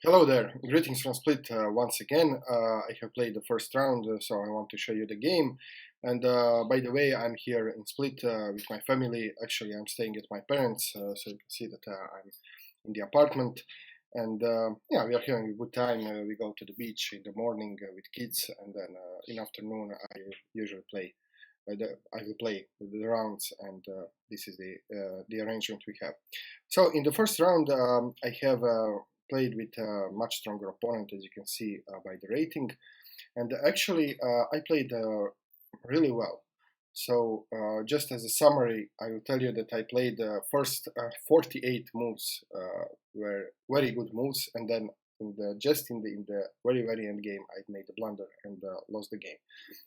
Hello there, greetings from Split once again. I have played the first round, so I want to show you the game. And by the way, I'm here in Split with my family. Actually, I'm staying at my parents', so you can see that I'm in the apartment. And yeah, we are having a good time. We go to the beach in the morning with kids, and then in afternoon I usually play. I will play the rounds, and this is the arrangement we have. So in the first round, I have played with a much stronger opponent, as you can see by the rating, and actually I played really well. So just as a summary, I will tell you that I played the first 48 moves were very good moves, and then in the very end game I made a blunder and lost the game.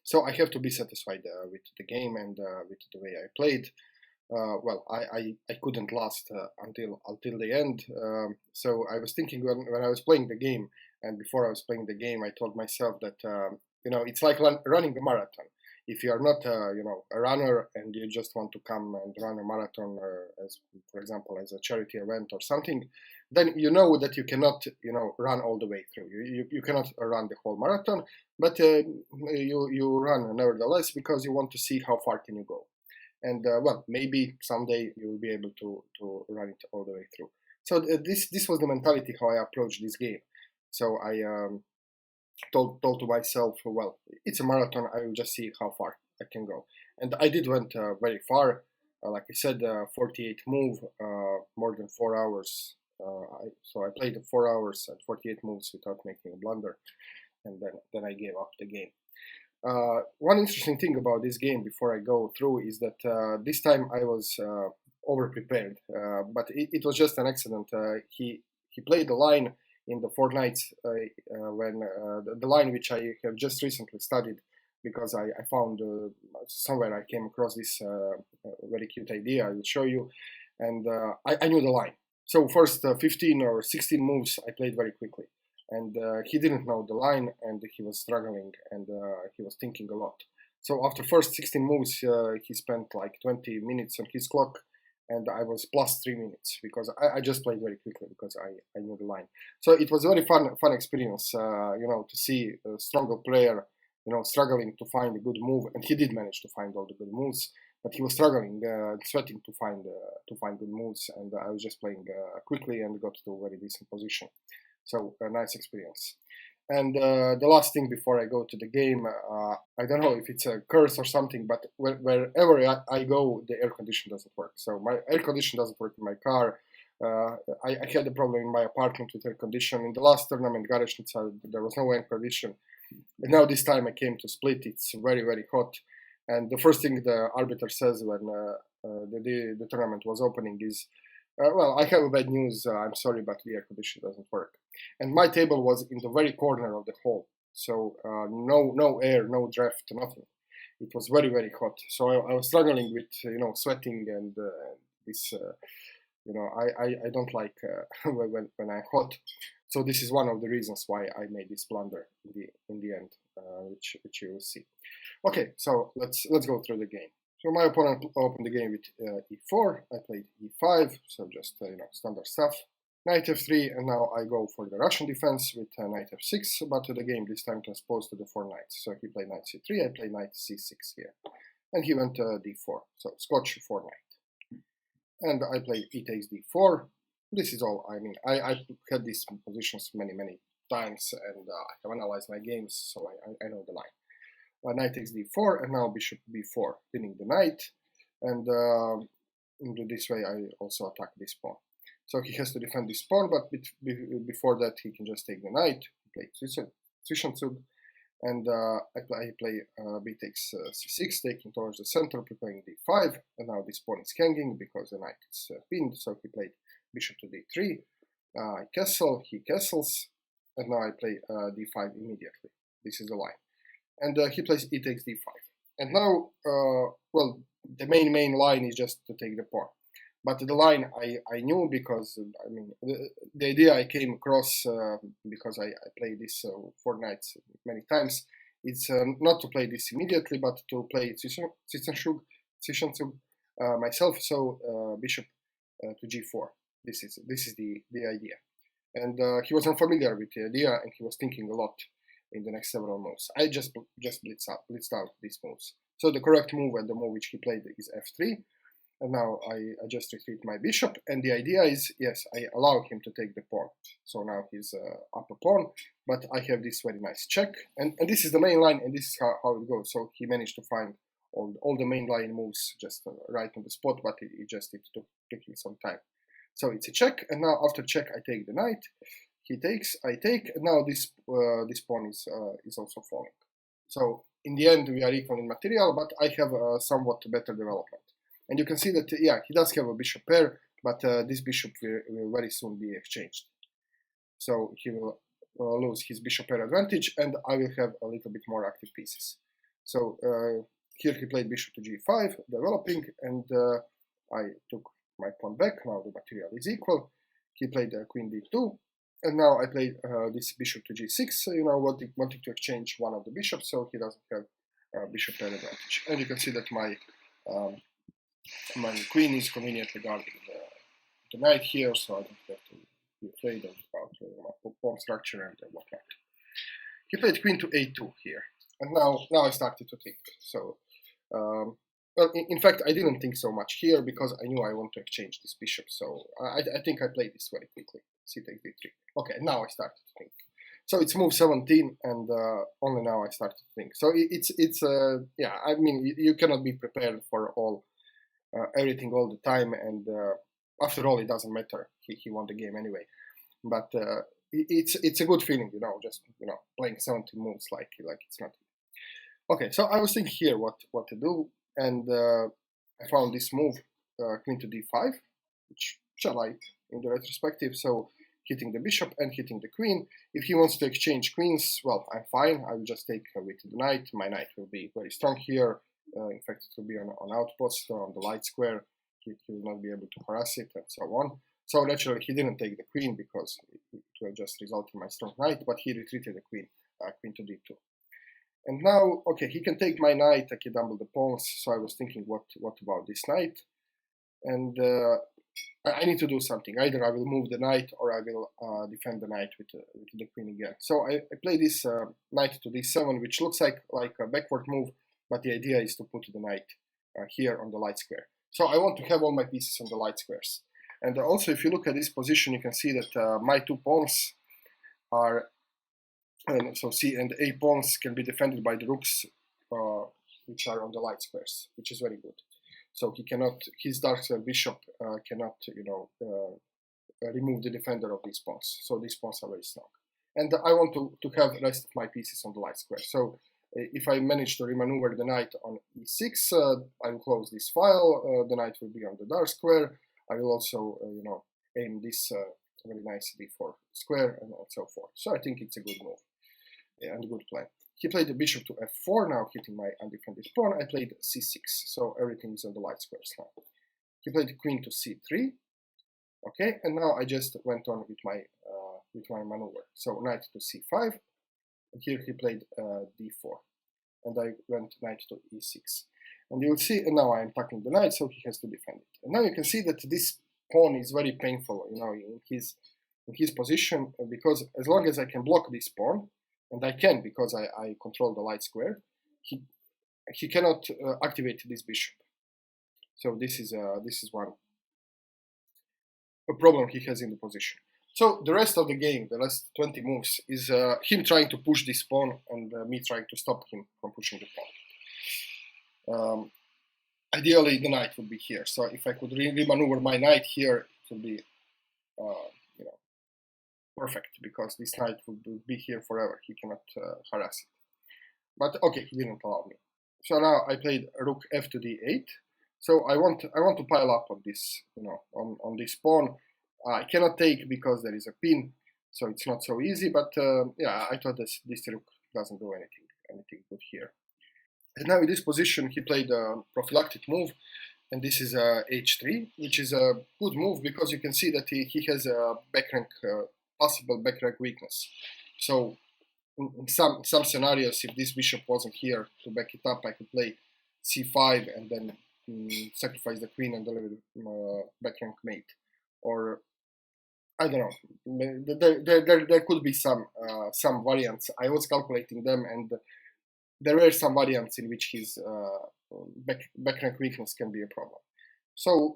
So I have to be satisfied with the game and with the way I played. Well, I couldn't last until the end. So I was thinking when I was playing the game, and before I was playing the game, I told myself that it's like running a marathon. If you are not a runner and you just want to come and run a marathon, as for example as a charity event or something, then you know that you cannot run all the way through. You cannot run the whole marathon, but you run nevertheless because you want to see how far can you go. And well, maybe someday you will be able to run it all the way through. So this was the mentality how I approached this game. So I told to myself, well, it's a marathon. I will just see how far I can go, and I did went very far. Like I said, 48 move, more than 4 hours. So I played 4 hours and 48 moves without making a blunder, and then I gave up the game. One interesting thing about this game before I go through is that this time I was over prepared, but it was just an accident. He played the line in the 4 nights when the line which I have just recently studied, because I found somewhere I came across this very cute idea. I will show you, and I knew the line. So first 15 or 16 moves I played very quickly. And he didn't know the line, and he was struggling, and he was thinking a lot. So after first 16 moves, he spent like 20 minutes on his clock, and I was plus 3 minutes because I just played very quickly because I knew the line. So it was a very fun experience, to see a stronger player, struggling to find a good move, and he did manage to find all the good moves, but he was struggling, sweating to find good moves, and I was just playing quickly and got to a very decent position. So a nice experience. And the last thing before I go to the game, I don't know if it's a curse or something, but wherever I go, the air condition doesn't work. So my air condition doesn't work in my car. I had a problem in my apartment with air condition. In the last tournament, Garešnica, there was no air condition. And now this time I came to Split. It's very, very hot. And the first thing the arbiter says when the tournament was opening is, well, I have a bad news. I'm sorry, but the air condition doesn't work. And my table was in the very corner of the hall, so no air, no draft, nothing. It was very, very hot. So I was struggling with sweating and this. I don't like when I'm hot. So this is one of the reasons why I made this blunder in the end, which you will see. Okay, so let's go through the game. So my opponent opened the game with e4, I played e5, so just standard stuff. Knight f3, and now I go for the Russian defense with knight f6, but the game this time transposed to the 4 knights. So he played knight c3, I played knight c6 here. And he went d4, so Scotch 4 knight. And I played e takes d4. This is all, I mean, I had these positions many times, and I have analyzed my games, so I know the line. Knight takes d4, and now bishop b4, winning the knight, and this way I also attack this pawn. So he has to defend this pawn, but before that he can just take the knight, play Zwischenzug, and I play b takes c6, taking towards the center, preparing d5, and now this pawn is hanging because the knight is pinned, so he played bishop to d3, I castle, he castles, and now I play d5 immediately. This is the line. And he plays e takes d5. And now, well, the main line is just to take the pawn. But the line I knew because, I mean, the idea I came across because I played this 4 knights many times, it's not to play this immediately, but to play Zwischenzug myself, so bishop to g4. This is the idea. and he was unfamiliar with the idea, and he was thinking a lot in the next several moves. I just blitzed out these moves. So the correct move and the move which he played is f3, and now I just retreat my bishop, and the idea is, yes, I allow him to take the pawn. So now he's up a pawn, but I have this very nice check, and this is the main line, and this is how it goes. So he managed to find all the main line moves just right on the spot, but it took him some time. So it's a check, and now after check I take the knight, he takes, I take, and now this pawn is also falling. So in the end we are equal in material, but I have a somewhat better development. And you can see that, yeah, he does have a bishop pair, but this bishop will very soon be exchanged. So he will lose his bishop pair advantage, and I will have a little bit more active pieces. So here he played bishop to g5, developing, and I took my pawn back. Now the material is equal. He played queen d2, and now I played this bishop to g6, wanting to exchange one of the bishops, so he doesn't have bishop pair advantage. And you can see that my queen is conveniently guarding the knight here, so I don't have to be afraid about my pawn structure and whatnot. He played queen to a2 here, and now I started to think. So, well, in fact, I didn't think so much here because I knew I want to exchange this bishop. So I think I played this very quickly. C takes d3. Okay, now I started to think. So it's move 17, and only now I started to think. So it's yeah. I mean, you cannot be prepared for everything all the time, and after all, it doesn't matter. He won the game anyway. But it's a good feeling, just playing 17 moves like it's nothing. Okay, so I was thinking here what to do, and I found this move, queen to d5, which I like in the retrospective. So hitting the bishop and hitting the queen. If he wants to exchange queens, well, I'm fine. I will just take with the knight. My knight will be very strong here. In fact, it will be on outpost on the light square. He will not be able to harass it, and so on. So naturally, he didn't take the queen because it will just result in my strong knight, but he retreated the queen, queen to d2. And now, okay, he can take my knight, I can double the pawns, so I was thinking, what about this knight? And I need to do something. Either I will move the knight or I will defend the knight with the queen again. So I play this knight to d7, which looks like a backward move, but the idea is to put the knight here on the light square. So I want to have all my pieces on the light squares. And also, if you look at this position, you can see that my two pawns are, so C and A pawns can be defended by the rooks, which are on the light squares, which is very good. So he cannot, his dark square bishop cannot, remove the defender of these pawns. So these pawns are very strong. And I want to have the rest of my pieces on the light square. So if I manage to remaneuver the knight on e6, I will close this file. The knight will be on the dark square. I will also, aim this very nice d4 square and so forth. So I think it's a good move and a good plan. He played the bishop to f4, now hitting my undefended pawn. I played c6, so everything is on the light squares now. He played the queen to c3, okay, and now I just went on with my maneuver. So knight to c5, and here he played d4, and I went knight to e6. And you'll see, and now I'm attacking the knight, so he has to defend it. And now you can see that this pawn is very painful, in his position, because as long as I can block this pawn, and I can because I control the light square, he cannot activate this bishop. So this is a problem he has in the position. So the rest of the game, the last 20 moves, is him trying to push this pawn and me trying to stop him from pushing the pawn. Ideally, the knight would be here. So if I could remaneuver my knight here, it would be, perfect, because this knight would be here forever. He cannot harass it. But okay, he didn't allow me. So now I played rook f to d8. So I want to pile up on this, on this pawn. I cannot take because there is a pin, so it's not so easy. But yeah, I thought this rook doesn't do anything good here. And now in this position, he played a prophylactic move, and this is h3, which is a good move because you can see that he has a backrank, possible backrank weakness. So in some scenarios, if this bishop wasn't here to back it up, I could play c5 and then sacrifice the queen and deliver backrank mate. Or I don't know. There could be some variants. I was calculating them, and there were some variants in which his back rank weakness can be a problem. So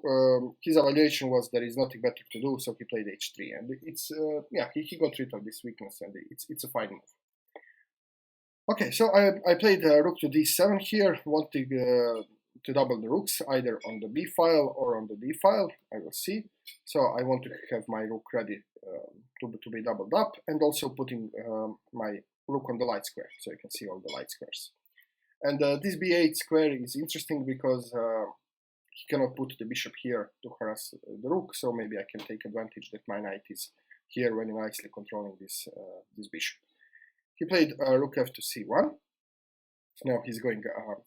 his evaluation was there is nothing better to do, so he played h3, and it's yeah, he got rid of this weakness, and it's a fine move. Okay, so I played rook to d7 here, wanting to double the rooks either on the b file or on the d file. I will see. So I want to have my rook ready to be doubled up, and also putting my rook on the light square, so you can see all the light squares. And this b8 square is interesting because he cannot put the bishop here to harass the rook, so maybe I can take advantage that my knight is here very nicely controlling this bishop. He played rook f to c1. Now he's going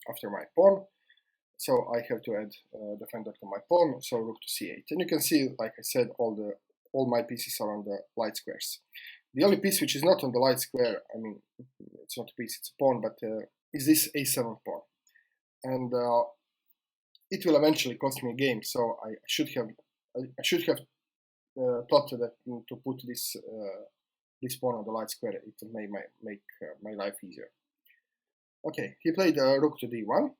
after my pawn, so I have to add defender to my pawn, so rook to c8. And you can see, like I said, all my pieces are on the light squares. The only piece which is not on the light square, I mean, it's not a piece, it's a pawn, but is this a7 pawn. And it will eventually cost me a game, so I should have thought that to put this pawn on the light square, it will make my life easier. Okay, he played rook to d1.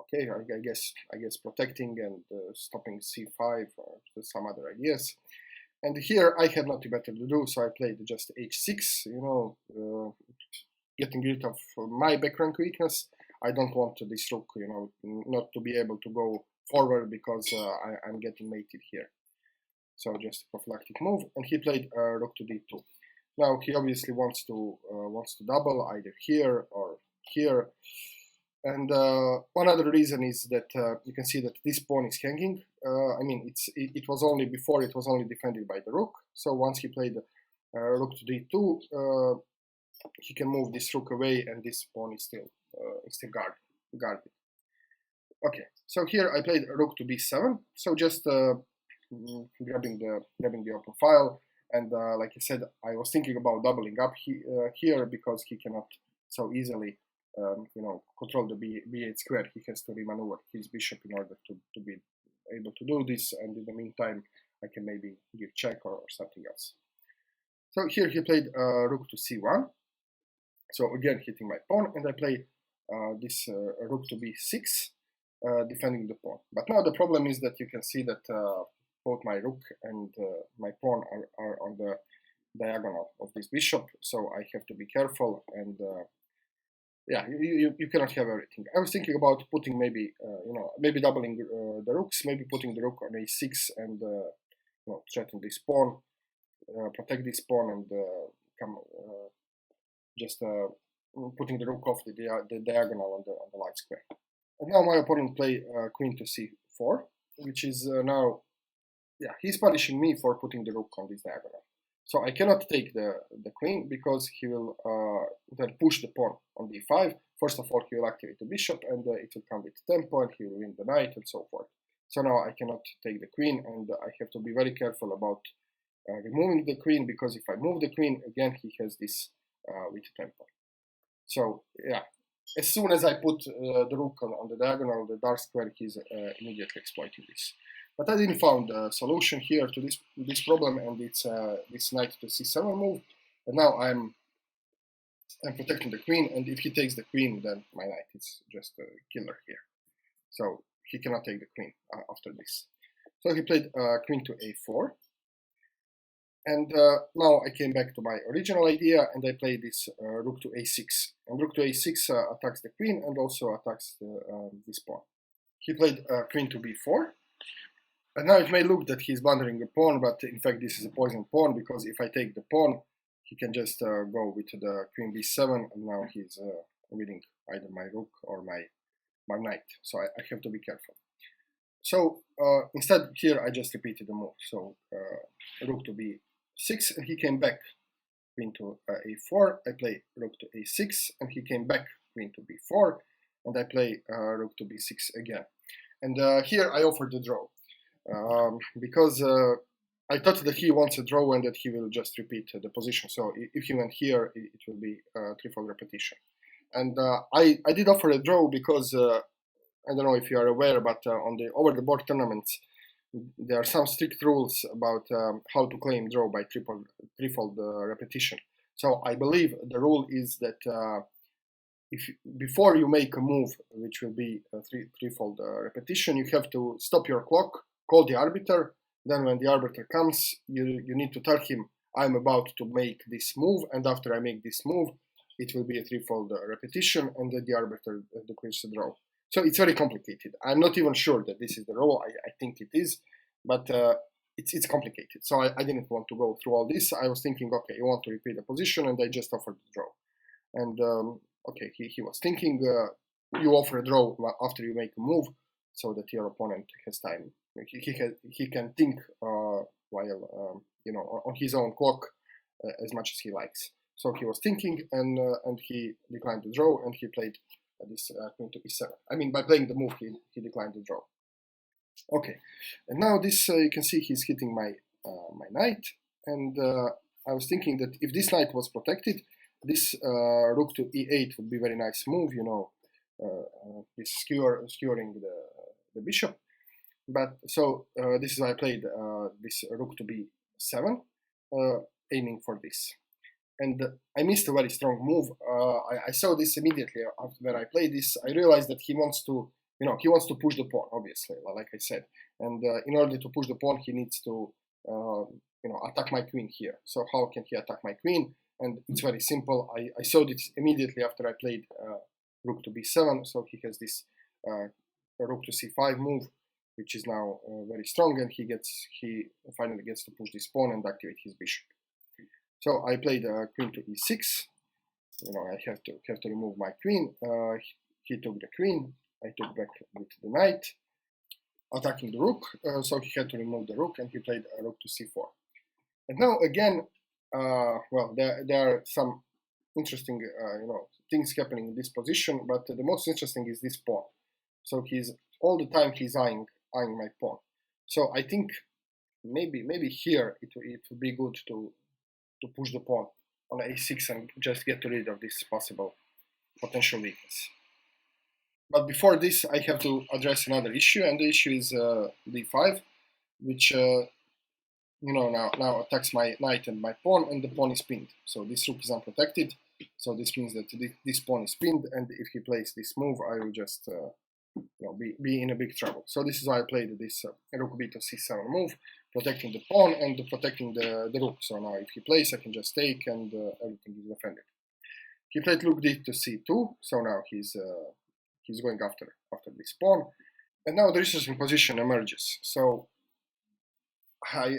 Okay, I guess protecting and stopping c5 or some other ideas. And here I had nothing better to do, so I played just h6. You know, getting rid of my back rank weakness. I don't want this rook, you know, not to be able to go forward because I'm getting mated here. So just a prophylactic move, and he played rook to d2. Now he obviously wants to double either here or here. And one other reason is that you can see that this pawn is hanging. I mean, it was only before it was only defended by the rook. So once he played rook to d2, he can move this rook away, and this pawn is still guarded. Okay, so here I played rook to b7. So just grabbing the open file, and like I said, I was thinking about doubling up here because he cannot so easily you know, control the b8 square. He has to remaneuver his bishop in order to be able to do this, and in the meantime I can maybe give check or something else. So here he played rook to c1, so again hitting my pawn, and I play this rook to b6, defending the pawn. But now the problem is that you can see that both my rook and my pawn are on the diagonal of this bishop, so I have to be careful, and yeah, you cannot have everything. I was thinking about putting maybe you know, maybe doubling the rooks, maybe putting the rook on a6 and you know, threaten this pawn, protect this pawn, and come just putting the rook off the diagonal on the light square. And now my opponent play queen to c4, which is now, yeah, he's punishing me for putting the rook on this diagonal. So I cannot take the queen because he will then push the pawn on d5. First of all, he will activate the bishop, and it will come with tempo, and he will win the knight, and so forth. So now I cannot take the queen, and I have to be very careful about removing the queen, because if I move the queen, again he has this with tempo. So yeah, as soon as I put the rook on the diagonal, the dark square, he's immediately exploiting this. But I didn't find a solution here to this problem, and it's this knight to c7 move. And now I'm protecting the queen, and if he takes the queen, then my knight is just a killer here. So he cannot take the queen after this. So he played queen to a4. And now I came back to my original idea, and I played this rook to a6. And rook to a6 attacks the queen and also attacks this pawn. He played queen to b4. And now it may look that he's blundering a pawn, but in fact this is a poisoned pawn, because if I take the pawn, he can just go with the queen b7, and now he's winning either my rook or my knight. So I have to be careful. So instead here I just repeated the move. So rook to b6, and he came back queen to a4. I play rook to a6, and he came back queen to b4, and I play rook to b6 again. And here I offered the draw. Because I thought that he wants a draw and that he will just repeat the position. So if he went here, it will be threefold repetition. And I did offer a draw because I don't know if you are aware, but on the over-the-board tournaments, there are some strict rules about how to claim draw by threefold repetition. So I believe the rule is that before you make a move, which will be a threefold repetition, you have to stop your clock, call the arbiter. Then when the arbiter comes, you need to tell him, I'm about to make this move, and after I make this move, it will be a threefold repetition, and then the arbiter declares the draw. So it's very complicated. I'm not even sure that this is the rule. I think it is, but it's complicated. So I didn't want to go through all this. I was thinking, okay, you want to repeat the position, and I just offered the draw. And okay, he was thinking, you offer a draw after you make a move, so that your opponent has time. He can think while you know, on his own clock as much as he likes. So he was thinking, and he declined the draw, and he played this queen to e7. I mean, by playing the move, he declined the draw. Okay, and now this you can see he's hitting my my knight, and I was thinking that if this knight was protected, this rook to e8 would be a very nice move, you know, this skewering the bishop. But so this is why I played this rook to b7, aiming for this. And I missed a very strong move. I saw this immediately after I played this. I realized that he wants to, you know, he wants to push the pawn, obviously, like I said. And in order to push the pawn, he needs to, you know, attack my queen here. So how can he attack my queen? And it's very simple. I saw this immediately after I played rook to b7. So he has this rook to c5 move, which is now very strong, and he finally gets to push this pawn and activate his bishop. So I played queen to e6. You know, I have to remove my queen. He took the queen. I took back with the knight, attacking the rook. So he had to remove the rook, and he played rook to c4. And now again, well, there are some interesting, you know, things happening in this position. But the most interesting is this pawn. So all the time he's eyeing my pawn. So I think maybe here it would be good to push the pawn on a6 and just get rid of this possible potential weakness. But before this, I have to address another issue, and the issue is d5, which you know, now attacks my knight and my pawn, and the pawn is pinned. So this rook is unprotected. So this means that this pawn is pinned, and if he plays this move, I will just you know, be in a big trouble. So this is why I played this rook b to c7 move, protecting the pawn and protecting the rook. So now if he plays, I can just take, and everything is defended. He played rook d to c2, so now he's going after this pawn, and now the interesting position emerges. So I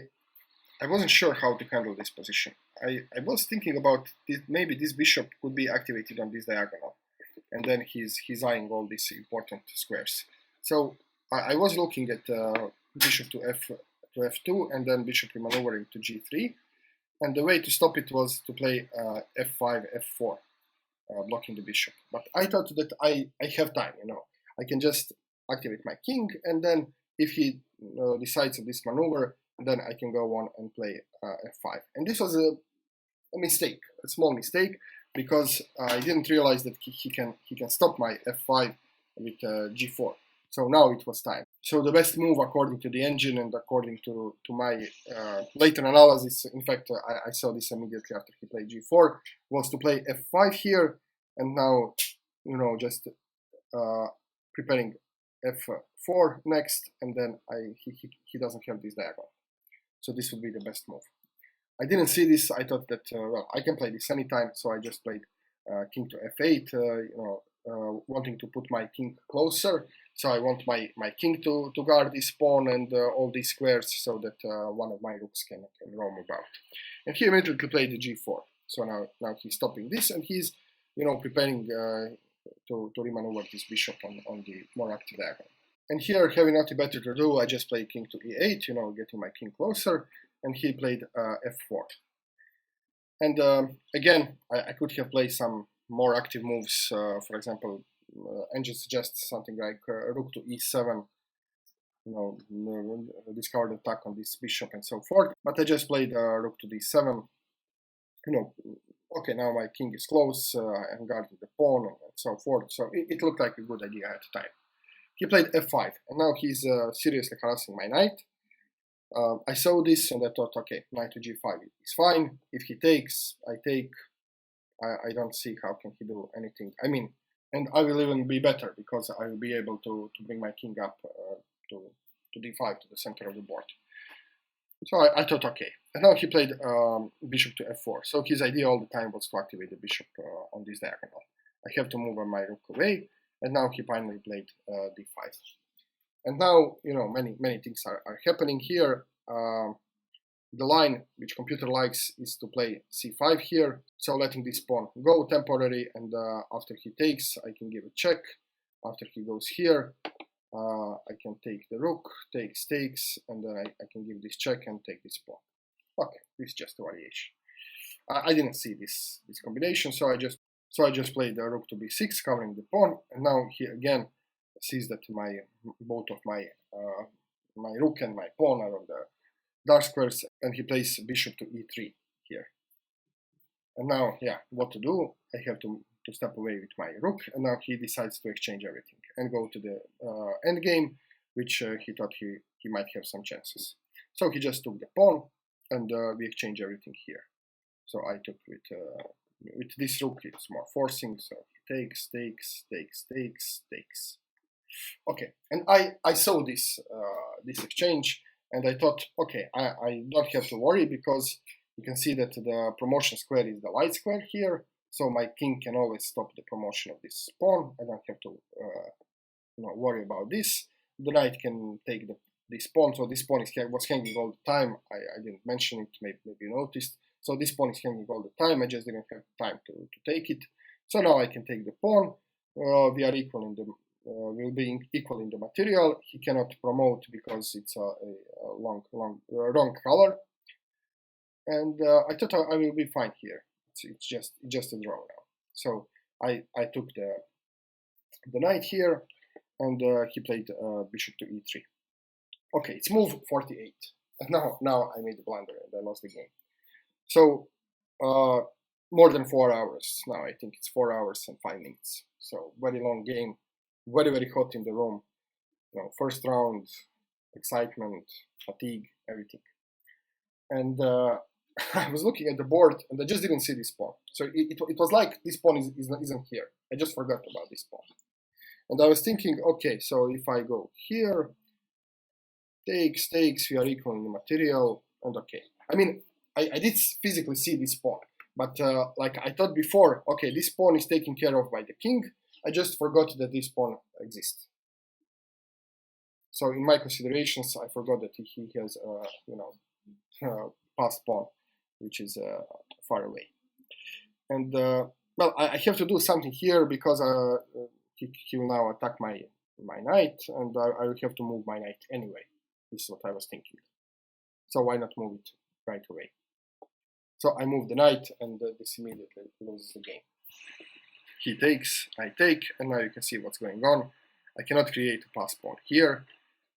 wasn't sure how to handle this position. I was thinking about maybe this bishop could be activated on this diagonal, and then he's eyeing all these important squares. So I was looking at bishop to f2, and then bishop remaneuvering to g3, and the way to stop it was to play f5, f4, blocking the bishop. But I thought that I have time, you know, I can just activate my king, and then if he decides on this maneuver, then I can go on and play f5. And this was a mistake, a small mistake, because I didn't realize that he can stop my f5 with g4. So now it was time. So the best move, according to the engine and according to my later analysis, in fact I saw this immediately after he played g4, was to play f5 here, and now, you know, just preparing f4 next, and then he doesn't have this diagonal. So this would be the best move. I didn't see this. I thought that, well, I can play this anytime, so I just played king to f8, you know, wanting to put my king closer. So I want my king to guard this pawn and all these squares, so that one of my rooks can roam about. And he immediately played the g4. So now he's stopping this, and he's, you know, preparing to remaneuver this bishop on the more active diagonal. And here, having nothing better to do, I just played king to e8, you know, getting my king closer, and he played f4. And again, I could have played some more active moves. For example, engine suggests something like rook to e7, you know, discard attack on this bishop and so forth. But I just played rook to d7. You know, okay, now my king is close, I'm guarding the pawn and so forth. So it looked like a good idea at the time. He played f5, and now he's seriously harassing my knight. I saw this and I thought, okay, knight to g5 is fine. If he takes, I take. I don't see how can he do anything. I mean, and I will even be better because I will be able to bring my king up to d5, to the center of the board. So I thought, okay. And now he played bishop to f4. So his idea all the time was to activate the bishop on this diagonal. I have to move my rook away, and now he finally played d5. And now, you know, many things are happening here. The line which computer likes is to play c5 here, so letting this pawn go temporarily, and after he takes, I can give a check. After he goes here, I can take the rook, takes, and then I can give this check and take this pawn. Okay, this is just a variation. I didn't see this combination, so I just played the rook to b6, covering the pawn, and now he again sees that both of my rook and my pawn are on the dark squares, and he plays bishop to e3 here. And now, yeah, what to do? I have to step away with my rook, and now he decides to exchange everything and go to the endgame, which he thought he might have some chances. So he just took the pawn, and we exchange everything here. So I took with this rook, it's more forcing, so he takes. Okay, and I saw this exchange, and I thought, okay, I don't have to worry because you can see that the promotion square is the light square here, so my king can always stop the promotion of this pawn. I don't have to worry about this. The knight can take this pawn, so this pawn was hanging all the time. I didn't mention it, maybe you noticed. So this pawn is hanging all the time, I just didn't have time to take it. So now I can take the pawn. We are equal in the will be equal in the material. He cannot promote because it's a wrong color, and I thought I will be fine here. It's just a draw now. So I took the knight here, and he played bishop to e3. Okay, it's move 48, and now I made a blunder and I lost the game. So more than 4 hours now. I think it's 4 hours and 5 minutes. So very long game. Very hot in the room, first round, excitement, fatigue, everything. And I was looking at the board and I just didn't see this pawn. So it was like this pawn isn't here. I just forgot about this pawn. And I was thinking, okay, so if I go here, takes, we are equal in the material, and okay. I mean, I did physically see this pawn, but like I thought before, okay, this pawn is taken care of by the king. I just forgot that this pawn exists. So in my considerations, I forgot that he has passed pawn, which is far away. And well, I have to do something here because he will now attack my knight, and I will have to move my knight anyway. This is what I was thinking. So why not move it right away? So I move the knight, and this immediately loses the game. He takes, I take, and now you can see what's going on. I cannot create a pass pawn here,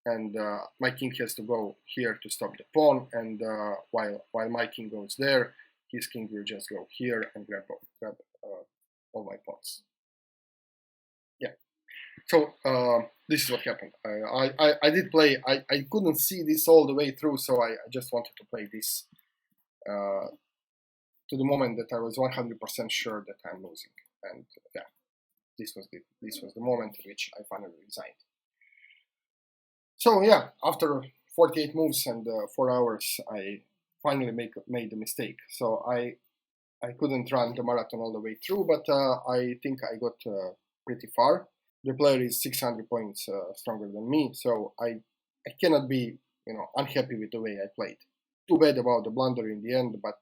and my king has to go here to stop the pawn, and while my king goes there, his king will just go here and grab all my pawns. Yeah. So this is what happened. I did play. I couldn't see this all the way through, so I just wanted to play this to the moment that I was 100% sure that I'm losing. And yeah, this was the moment in which I finally resigned. So yeah, after 48 moves and 4 hours, I finally made a mistake. So I couldn't run the marathon all the way through, but I think I got pretty far. The player is 600 points stronger than me, so I cannot be unhappy with the way I played. Too bad about the blunder in the end, but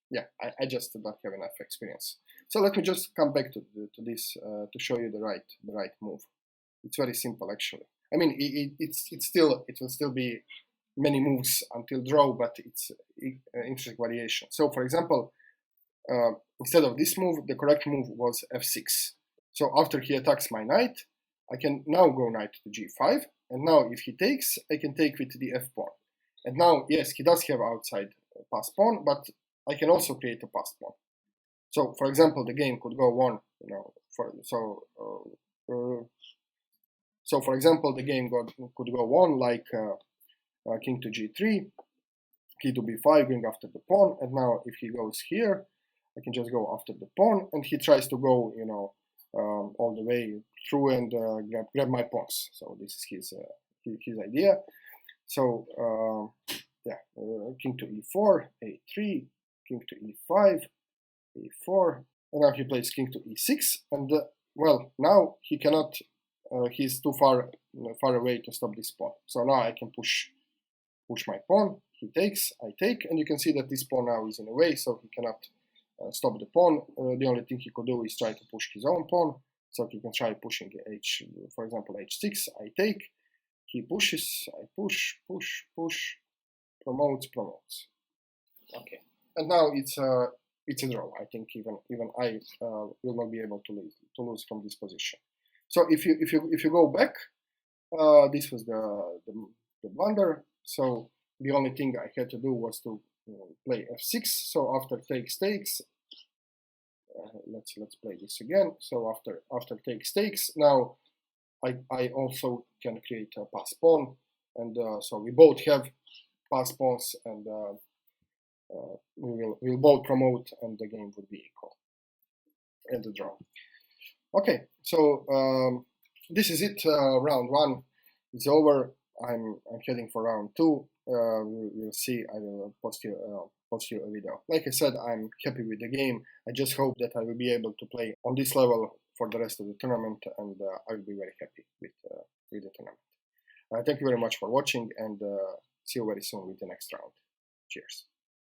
yeah, I just don't have enough experience. So let me just come back to this to show you the right move. It's very simple actually. I mean, it will still be many moves until draw, but it's an interesting variation. So for example, instead of this move, the correct move was f6. So after he attacks my knight, I can now go knight to g5, and now if he takes, I can take with the f pawn. And now, yes, he does have outside pass pawn, but I can also create a pass pawn. So, for example, the game could go on, so for example, the game could go on like king to g3, to b5, going after the pawn, and now if he goes here, I can just go after the pawn, and he tries to go, you know, all the way through and grab my pawns. So this is his idea. So yeah, king to e4, a3, king to e5, a4, and now he plays king to e6, and well, now he cannot. He's too far away to stop this pawn. So now I can push my pawn. He takes, I take, and you can see that this pawn now is in a way, so he cannot stop the pawn. The only thing he could do is try to push his own pawn. So he can try pushing for example, h6. I take. He pushes. I push, promotes. Okay, and now it's a draw. I think even I will not be able to lose from this position. So if you go back, this was the blunder. So the only thing I had to do was to play f6. So after takes, let's play this again. So after takes, now I also can create a pass pawn, and so we both have pass pawns, and we'll both promote, and the game would be equal, and the draw. Okay, so this is it. Round 1 is over. I'm heading for round 2. We'll see. I will post you a video. Like I said, I'm happy with the game. I just hope that I will be able to play on this level for the rest of the tournament, and I will be very happy with the tournament. Thank you very much for watching, and see you very soon with the next round. Cheers.